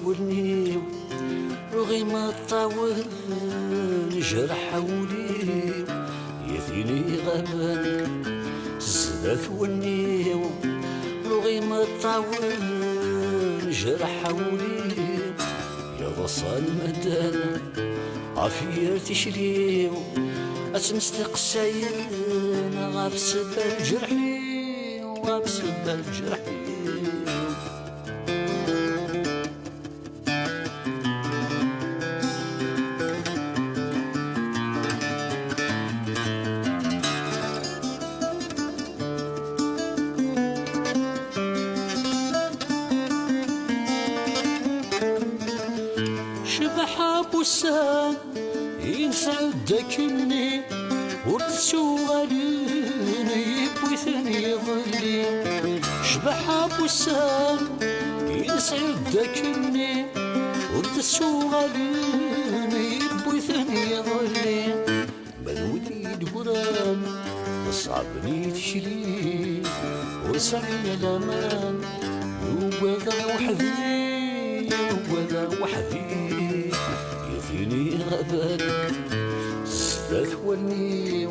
ولني رغي ما طاول جرح ولي يثيني غابان زدت ولني رغي ما طاول جرح ولي يا وصل مدان عافية تشريو أتمستقسين غاب سبب جرحي وغاب سبب جرحي شبح أبو السام ينسعدك إني ورتسو غالين يبوثني ظلي شبح أبو السام ينسعدك إني ورتسو غالين يبوثني ظلي بلودي القران صعبني تشري وصعي الأمان وبدا وحدي وبدا وحدي يثيني غبان زدت ولني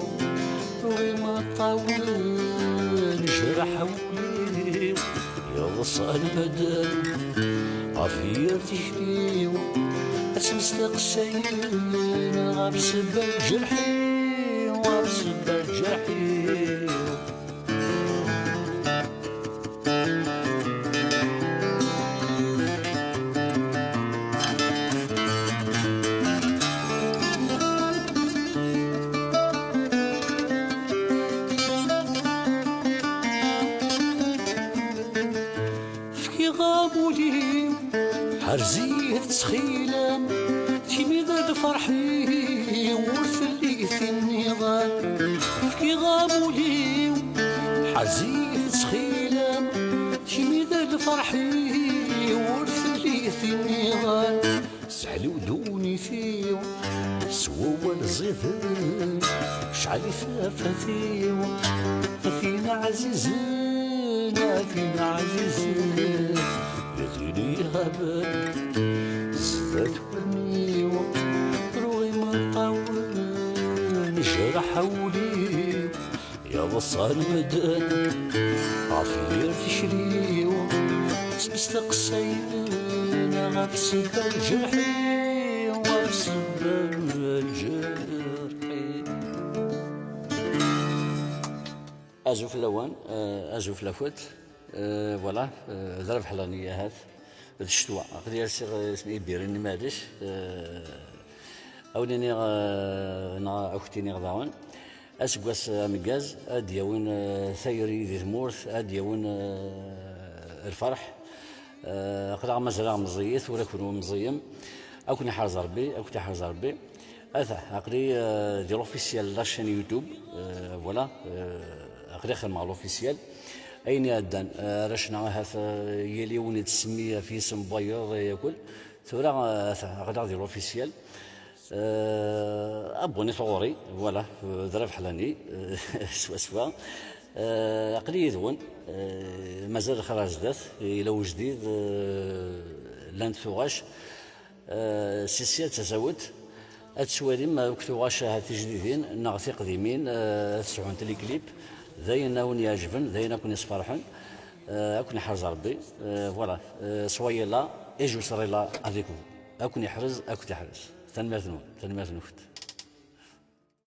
وما طاول جرح ولي يا وصل بدن عافية تشري أتمستقسين غاب سبب جرحي غاب سبب جرحي غابولي حرزية تسخيلام تيمي ذا فرحي ورثلي في النظام فكي غابولي حرزية تسخيلام تيمي ذا فرحي ورثلي في النظام سحلو دوني فيو سووا الزيفان شعلي ثافتيو فينا عزيزين فينا عزيزين يثيني غابان زدت ولني روي ما طاول جرح ولي يا وصل مدان عافية تشري تمستقسين غاب سبب جرحي غاب سبب جرحي أزو في اللوان أزو في الأفوت فوالا ضرب حلانية هذا الشتوى قدر اسمي بيرني مادش أوليني نا أختيني غضاون أسقواس مجاز أديون ثيري ذي ثمورث أديون الفرح قدر مزرعة مزيث ولا كونوا مزيم أو كني حارز ربي أو كنت حارز ربي أثا أقري دي لوفيسيال لاشين يوتيوب فوالا أقري خدمة على لوفيسيال أين أدان رشنا هذا يلي وني تسمية في اسم بيض ياكل ثورة أقدر ديال أوفيسيال أبوني ثوري فوالا ضرب حلاني سوا سوا أقلي يذون مازال خلاص ذات إلى جديد لاند ثواش سيسيات تزود أتسوالي ما كثواش هاد جديدين نغثي قديمين تسعون تلي كليب ذاين ناون يعجبن ذاين نكون يصفرحن أكون يحرز ربي فوالا سويا لا اجو صري لا افيكو أكون يحرز أكون يحرز تنمرتنون تنمرتنوفت